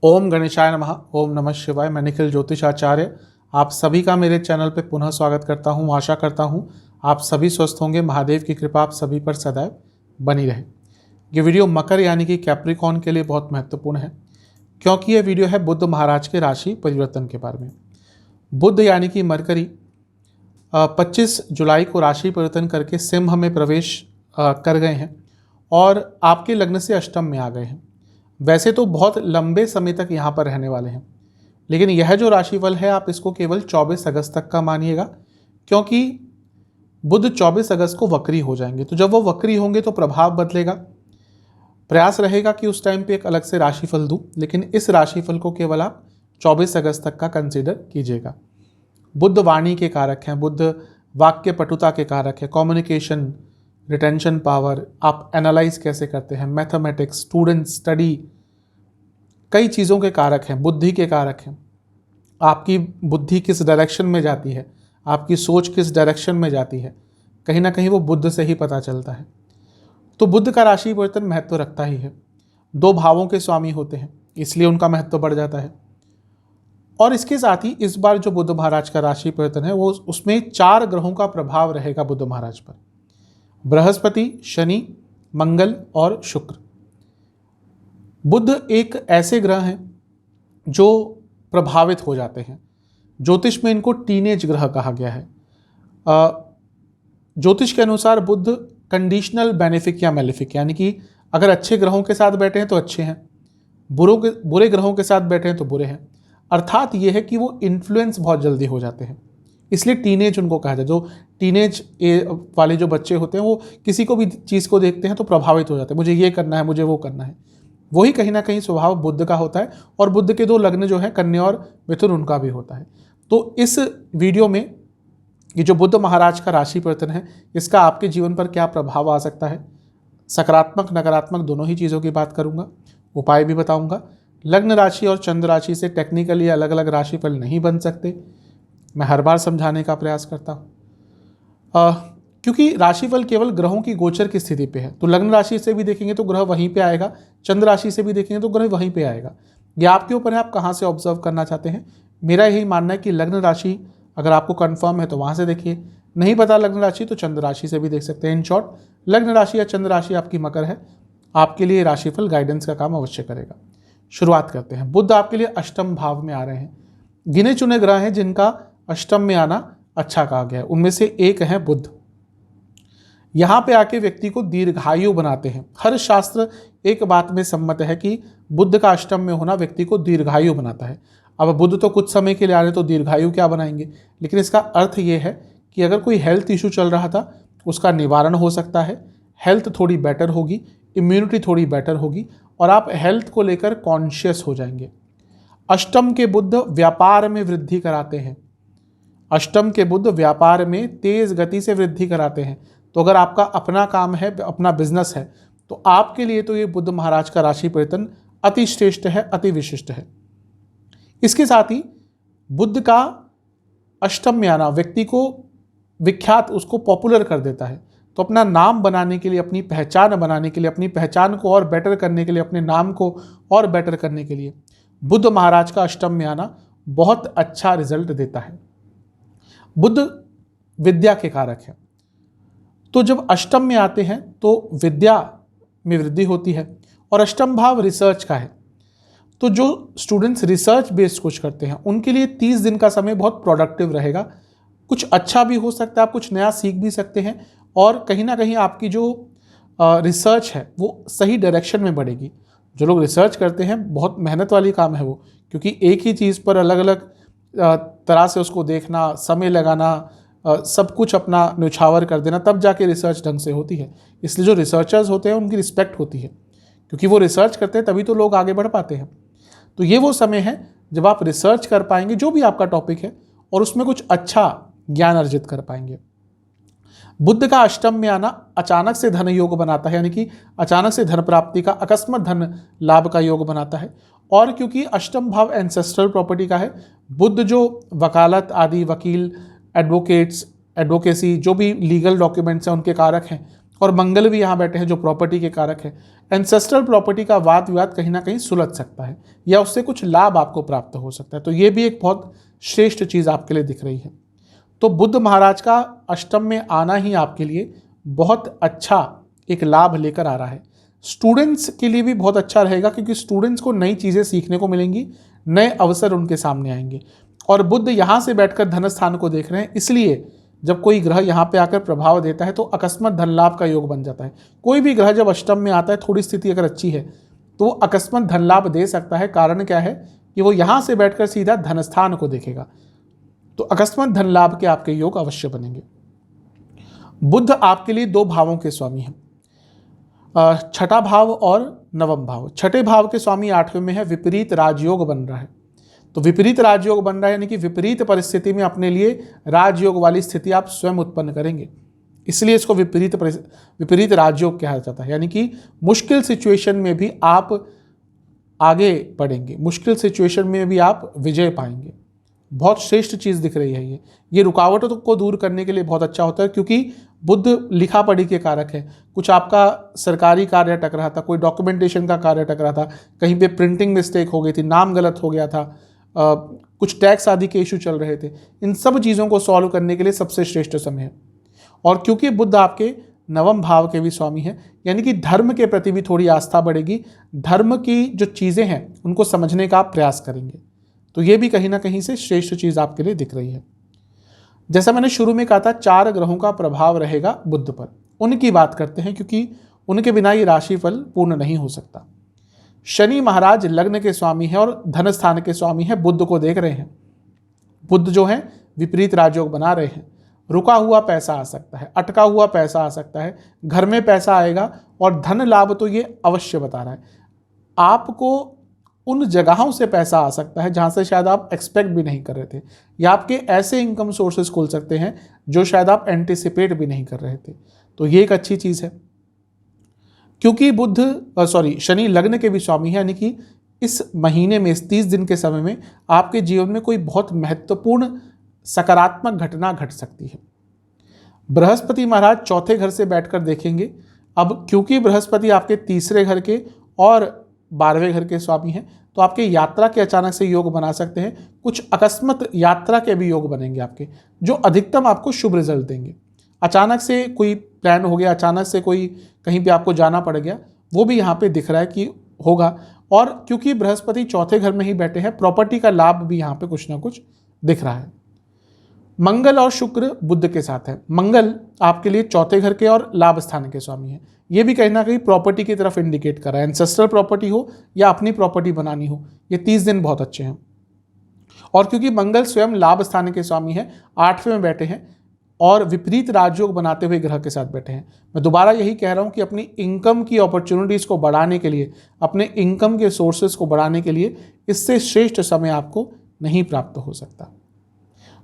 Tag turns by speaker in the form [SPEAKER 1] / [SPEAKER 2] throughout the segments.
[SPEAKER 1] ओम गणेशाय नमः। ओम नमः शिवाय। मैं निखिल ज्योतिषाचार्य आप सभी का मेरे चैनल पे पुनः स्वागत करता हूँ। आशा करता हूँ आप सभी स्वस्थ होंगे। महादेव की कृपा आप सभी पर सदैव बनी रहे। ये वीडियो मकर यानी कि कैप्रिकॉर्न के लिए बहुत महत्वपूर्ण है, क्योंकि ये वीडियो है बुध महाराज के राशि परिवर्तन के बारे में। बुध यानी कि मरकरी 25 जुलाई को राशि परिवर्तन करके सिंह में प्रवेश कर गए हैं और आपके लग्न से अष्टम में आ गए हैं। वैसे तो बहुत लंबे समय तक यहाँ पर रहने वाले हैं, लेकिन यह जो राशिफल है आप इसको केवल 24 अगस्त तक का मानिएगा, क्योंकि बुध 24 अगस्त को वक्री हो जाएंगे। तो जब वो वक्री होंगे तो प्रभाव बदलेगा। प्रयास रहेगा कि उस टाइम पे एक अलग से राशिफल दूं, लेकिन इस राशिफल को केवल आप 24 अगस्त तक का कंसीडर कीजिएगा। बुध वाणी के कारक हैं, बुध वाक्य पटुता के कारक है, कम्युनिकेशन, रिटेंशन पावर, आप एनालाइज कैसे करते हैं, मैथमेटिक्स, स्टूडेंट स्टडी, कई चीज़ों के कारक हैं, बुद्धि के कारक हैं। आपकी बुद्धि किस डायरेक्शन में जाती है, आपकी सोच किस डायरेक्शन में जाती है, कहीं ना कहीं वो बुध से ही पता चलता है। तो बुध का राशि परिवर्तन महत्व रखता ही है। 2 भावों के स्वामी होते हैं, इसलिए उनका महत्व बढ़ जाता है। और इसके साथ ही इस बार जो बुध महाराज का राशि परिवर्तन है वो उसमें 4 ग्रहों का प्रभाव रहेगा बुध महाराज पर। बृहस्पति, शनि, मंगल और शुक्र। बुध एक ऐसे ग्रह हैं जो प्रभावित हो जाते हैं। ज्योतिष में इनको टीनेज ग्रह कहा गया है। ज्योतिष के अनुसार बुध कंडीशनल बेनिफिक या मेलिफिक, यानी कि अगर अच्छे ग्रहों के साथ बैठे हैं तो अच्छे हैं, बुरे ग्रहों के साथ बैठे हैं तो बुरे हैं। अर्थात ये है कि वो इन्फ्लुएंस बहुत जल्दी हो जाते हैं, इसलिए टीनेज उनको कहा जाए। जो टीनेज वाले जो बच्चे होते हैं वो किसी को भी चीज़ को देखते हैं तो प्रभावित हो जाते हैं, मुझे ये करना है, मुझे वो करना है। वही कहीं ना कहीं स्वभाव बुध का होता है। और बुध के 2 लग्न जो है कन्या और मिथुन, उनका भी होता है। तो इस वीडियो में ये जो बुध महाराज का राशि परिवर्तन है इसका आपके जीवन पर क्या प्रभाव आ सकता है, सकारात्मक नकारात्मक दोनों ही चीज़ों की बात करूंगा, उपाय भी बताऊंगा। लग्न राशि और चंद्र राशि से टेक्निकली अलग अलग राशिफल नहीं बन सकते, मैं हर बार समझाने का प्रयास करता हूँ। क्योंकि राशिफल केवल ग्रहों की गोचर की स्थिति पे है। तो लग्न राशि से भी देखेंगे तो ग्रह वहीं पे आएगा, चंद्र राशि से भी देखेंगे तो ग्रह वहीं पे आएगा। ये आपके ऊपर है आप कहाँ से ऑब्जर्व करना चाहते हैं। मेरा यही मानना है कि लग्न राशि अगर आपको कंफर्म है तो वहाँ से देखिए, नहीं पता लग्न राशि तो चंद्र राशि से भी देख सकते हैं। इन शॉर्ट, लग्न राशि या चंद्र राशि आपकी मकर है, आपके लिए राशिफल गाइडेंस का काम अवश्य करेगा। शुरुआत करते हैं। बुध आपके लिए अष्टम भाव में आ रहे हैं। गिने चुने ग्रह हैं जिनका अष्टम में आना अच्छा कहा गया है, उनमें से एक है बुध। यहाँ पे आके व्यक्ति को दीर्घायु बनाते हैं। हर शास्त्र एक बात में सम्मत है कि बुध का अष्टम में होना व्यक्ति को दीर्घायु बनाता है। अब बुध तो कुछ समय के लिए आ रहे तो दीर्घायु क्या बनाएंगे, लेकिन इसका अर्थ ये है कि अगर कोई हेल्थ इशू चल रहा था उसका निवारण हो सकता है, हेल्थ थोड़ी बेटर होगी, इम्यूनिटी थोड़ी बेटर होगी और आप हेल्थ को लेकर कॉन्शियस हो जाएंगे। अष्टम के बुध व्यापार में वृद्धि कराते हैं। अष्टम के बुध व्यापार में तेज गति से वृद्धि कराते हैं। तो अगर आपका अपना काम है, अपना बिजनेस है, तो आपके लिए तो ये बुध महाराज का राशि परिवर्तन अति श्रेष्ठ है, अति विशिष्ट है। इसके साथ ही बुध का अष्टम में आना व्यक्ति को विख्यात, उसको पॉपुलर कर देता है। तो अपना नाम बनाने के लिए, अपनी पहचान बनाने के लिए, अपनी पहचान को और बेटर करने के लिए, अपने नाम को और बेटर करने के लिए बुध महाराज का अष्टम में आना बहुत अच्छा रिजल्ट देता है। बुध विद्या के कारक है, तो जब अष्टम में आते हैं तो विद्या में वृद्धि होती है और अष्टम भाव रिसर्च का है। तो जो स्टूडेंट्स रिसर्च बेस्ड कुछ करते हैं उनके लिए 30 दिन का समय बहुत प्रोडक्टिव रहेगा। कुछ अच्छा भी हो सकता है, आप कुछ नया सीख भी सकते हैं और कहीं ना कहीं आपकी जो रिसर्च है वो सही डायरेक्शन में बढ़ेगी। जो लोग रिसर्च करते हैं बहुत मेहनत वाली काम है वो, क्योंकि एक ही चीज़ पर अलग अलग तरह से उसको देखना, समय लगाना, सब कुछ अपना न्यौछावर कर देना, तब जाके रिसर्च ढंग से होती है। इसलिए जो रिसर्चर्स होते हैं उनकी रिस्पेक्ट होती है, क्योंकि वो रिसर्च करते हैं तभी तो लोग आगे बढ़ पाते हैं। तो ये वो समय है जब आप रिसर्च कर पाएंगे जो भी आपका टॉपिक है और उसमें कुछ अच्छा ज्ञान अर्जित कर पाएंगे। बुध का अष्टम में आना अचानक से धन योग बनाता है, यानी कि अचानक से धन प्राप्ति का, अकस्मात धन लाभ का योग बनाता है। और क्योंकि अष्टम भाव एंसेस्ट्रल प्रॉपर्टी का है, बुध जो वकालत आदि, वकील, एडवोकेट्स, एडवोकेसी, जो भी लीगल डॉक्यूमेंट्स हैं उनके कारक हैं और मंगल भी यहाँ बैठे हैं जो प्रॉपर्टी के कारक है। एंसेस्ट्रल प्रॉपर्टी का वाद विवाद कहीं ना कहीं सुलझ सकता है या उससे कुछ लाभ आपको प्राप्त हो सकता है। तो ये भी एक बहुत श्रेष्ठ चीज़ आपके लिए दिख रही है। तो बुध महाराज का अष्टम में आना ही आपके लिए बहुत अच्छा एक लाभ लेकर आ रहा है। स्टूडेंट्स के लिए भी बहुत अच्छा रहेगा क्योंकि स्टूडेंट्स को नई चीज़ें सीखने को मिलेंगी, नए अवसर उनके सामने आएंगे। और बुध यहाँ से बैठकर धन स्थान को देख रहे हैं, इसलिए जब कोई ग्रह यहाँ पे आकर प्रभाव देता है तो अकस्मात धन लाभ का योग बन जाता है। कोई भी ग्रह जब अष्टम में आता है, थोड़ी स्थिति अगर अच्छी है तो अकस्मात धन लाभ दे सकता है। कारण क्या है कि वो यहाँ से बैठकर सीधा धन स्थान को देखेगा, तो अकस्मात धन लाभ के आपके योग अवश्य बनेंगे। बुध आपके लिए 2 भावों के स्वामी हैं, छठा भाव और नवम भाव। छठे भाव के स्वामी 8वें में है, विपरीत राजयोग बन रहा है। तो विपरीत राजयोग बन रहा है यानी कि विपरीत परिस्थिति में अपने लिए राजयोग वाली स्थिति आप स्वयं उत्पन्न करेंगे, इसलिए इसको विपरीत राजयोग कहा जाता है। यानी कि मुश्किल सिचुएशन में भी आप आगे बढ़ेंगे, मुश्किल सिचुएशन में भी आप विजय पाएंगे। बहुत श्रेष्ठ चीज़ दिख रही है ये रुकावटों को दूर करने के लिए बहुत अच्छा होता है, क्योंकि बुध लिखा पढ़ी के कारक है। कुछ आपका सरकारी कार्य अटक रहा था, कोई डॉक्यूमेंटेशन का कार्य अटक रहा था, कहीं पे प्रिंटिंग मिस्टेक हो गई थी, नाम गलत हो गया था, कुछ टैक्स आदि के इशू चल रहे थे, इन सब चीज़ों को सॉल्व करने के लिए सबसे श्रेष्ठ समय है। और क्योंकि बुध आपके नवम भाव के भी स्वामी हैं, यानी कि धर्म के प्रति भी थोड़ी आस्था बढ़ेगी, धर्म की जो चीज़ें हैं उनको समझने का आप प्रयास करेंगे। तो ये भी कहीं ना कहीं से श्रेष्ठ चीज़ आपके लिए दिख रही है। जैसा मैंने शुरू में कहा था, 4 ग्रहों का प्रभाव रहेगा बुध पर, उनकी बात करते हैं क्योंकि उनके बिना ये राशिफल पूर्ण नहीं हो सकता। शनि महाराज लग्न के स्वामी है और धन स्थान के स्वामी है, बुध को देख रहे हैं। बुध जो है विपरीत राजयोग बना रहे हैं। रुका हुआ पैसा आ सकता है, अटका हुआ पैसा आ सकता है, घर में पैसा आएगा और धन लाभ तो ये अवश्य बता रहा है। आपको उन जगहों से पैसा आ सकता है जहां से शायद आप एक्सपेक्ट भी नहीं कर रहे थे, या आपके ऐसे इनकम सोर्सेज खुल सकते हैं जो शायद आप एंटिसिपेट भी नहीं कर रहे थे। तो ये एक अच्छी चीज़ है। क्योंकि शनि लग्न के भी स्वामी है, यानी कि इस महीने में, इस 30 दिन के समय में आपके जीवन में कोई बहुत महत्वपूर्ण सकारात्मक घटना घट सकती है। बृहस्पति महाराज चौथे घर से बैठकर देखेंगे। अब क्योंकि बृहस्पति आपके तीसरे घर के और 12वें घर के स्वामी हैं, तो आपके यात्रा के अचानक से योग बना सकते हैं। कुछ अकस्मात यात्रा के भी योग बनेंगे आपके, जो अधिकतम आपको शुभ रिजल्ट देंगे। अचानक से कोई प्लान हो गया, अचानक से कोई कहीं पे आपको जाना पड़ गया, वो भी यहाँ पे दिख रहा है कि होगा। और क्योंकि बृहस्पति चौथे घर में ही बैठे हैं, प्रॉपर्टी का लाभ भी यहाँ पे कुछ ना कुछ दिख रहा है। मंगल और शुक्र बुध के साथ है। मंगल आपके लिए चौथे घर के और लाभ स्थान के स्वामी है। ये भी कहीं ना कहीं प्रॉपर्टी की तरफ इंडिकेट कर रहा है, एंसेस्ट्रल प्रॉपर्टी हो या अपनी प्रॉपर्टी बनानी हो, ये 30 दिन बहुत अच्छे हैं। और क्योंकि मंगल स्वयं लाभ स्थान के स्वामी है, 8वें में बैठे हैं और विपरीत राजयोग बनाते हुए ग्रह के साथ बैठे हैं। मैं दोबारा यही कह रहा हूं कि अपनी इनकम की अपॉर्चुनिटीज़ को बढ़ाने के लिए, अपने इनकम के सोर्सेज को बढ़ाने के लिए इससे श्रेष्ठ समय आपको नहीं प्राप्त हो सकता।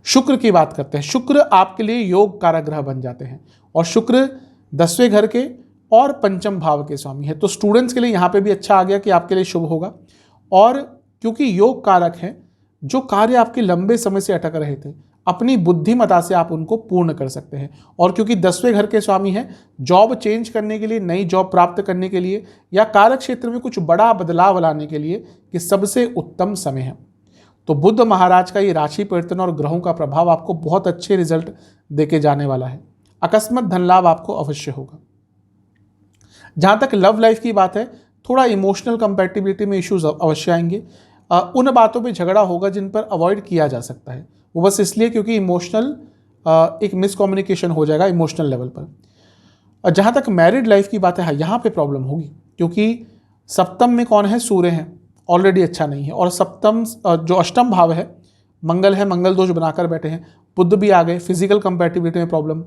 [SPEAKER 1] शुक्र की बात करते हैं। शुक्र आपके लिए योग कारक ग्रह बन जाते हैं और शुक्र 10वें घर के और पंचम भाव के स्वामी है। तो स्टूडेंट्स के लिए यहाँ पे भी अच्छा आ गया कि आपके लिए शुभ होगा। और क्योंकि योग कारक है, जो कार्य आपके लंबे समय से अटक रहे थे, अपनी बुद्धिमता से आप उनको पूर्ण कर सकते हैं। और क्योंकि 10वें घर के स्वामी हैं, जॉब चेंज करने के लिए, नई जॉब प्राप्त करने के लिए या कार्य क्षेत्र में कुछ बड़ा बदलाव लाने के लिए ये सबसे उत्तम समय है। तो बुध महाराज का ये राशि परिवर्तन और ग्रहों का प्रभाव आपको बहुत अच्छे रिजल्ट देके जाने वाला है। अकस्मात धन लाभ आपको अवश्य होगा। जहां तक लव लाइफ की बात है, थोड़ा इमोशनल कंपैटिबिलिटी में इश्यूज अवश्य आएंगे। उन बातों पे झगड़ा होगा जिन पर अवॉइड किया जा सकता है, वो बस इसलिए क्योंकि इमोशनल एक मिसकम्युनिकेशन हो जाएगा इमोशनल लेवल पर। जहाँ तक मैरिड लाइफ की बात है, यहाँ पे प्रॉब्लम होगी क्योंकि सप्तम में कौन है? सूर्य हैं, ऑलरेडी अच्छा नहीं है। और सप्तम जो अष्टम भाव है मंगल है, मंगल दोष बनाकर बैठे हैं। बुध भी आ गए, फिजिकल कंपैटिबिलिटी में प्रॉब्लम।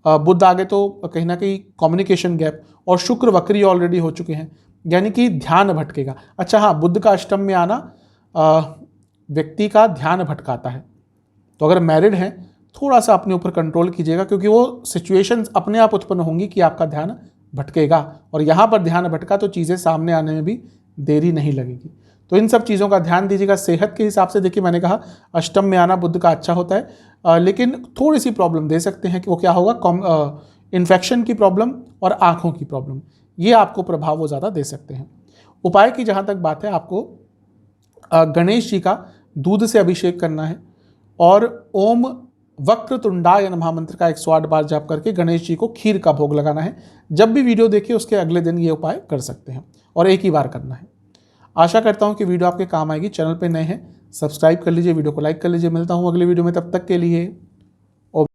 [SPEAKER 1] बुध आ गए तो कहीं ना कहीं कम्युनिकेशन गैप। और शुक्र वक्री ऑलरेडी हो चुके हैं, यानी कि ध्यान भटकेगा। अच्छा हाँ, बुध का अष्टम में आना व्यक्ति का ध्यान भटकाता है। तो अगर मैरिड हैं, थोड़ा सा अपने ऊपर कंट्रोल कीजिएगा, क्योंकि वो सिचुएशंस अपने आप उत्पन्न होंगी कि आपका ध्यान भटकेगा। और यहाँ पर ध्यान भटका तो चीज़ें सामने आने में भी देरी नहीं लगेगी। तो इन सब चीज़ों का ध्यान दीजिएगा। सेहत के हिसाब से देखिए, मैंने कहा अष्टम में आना बुध का अच्छा होता है, लेकिन थोड़ी सी प्रॉब्लम दे सकते हैं कि वो क्या होगा, इन्फेक्शन की प्रॉब्लम और आँखों की प्रॉब्लम, ये आपको प्रभाव वो ज़्यादा दे सकते हैं। उपाय की जहाँ तक बात है, आपको गणेश जी का दूध से अभिषेक करना है और ओम वक्रतुंडाय नमः मंत्र का 108 बार जाप करके गणेश जी को खीर का भोग लगाना है। जब भी वीडियो देखिए उसके अगले दिन ये उपाय कर सकते हैं और एक ही बार करना है। आशा करता हूँ कि वीडियो आपके काम आएगी। चैनल पे नए हैं सब्सक्राइब कर लीजिए, वीडियो को लाइक कर लीजिए। मिलता हूँ अगले वीडियो में, तब तक के लिए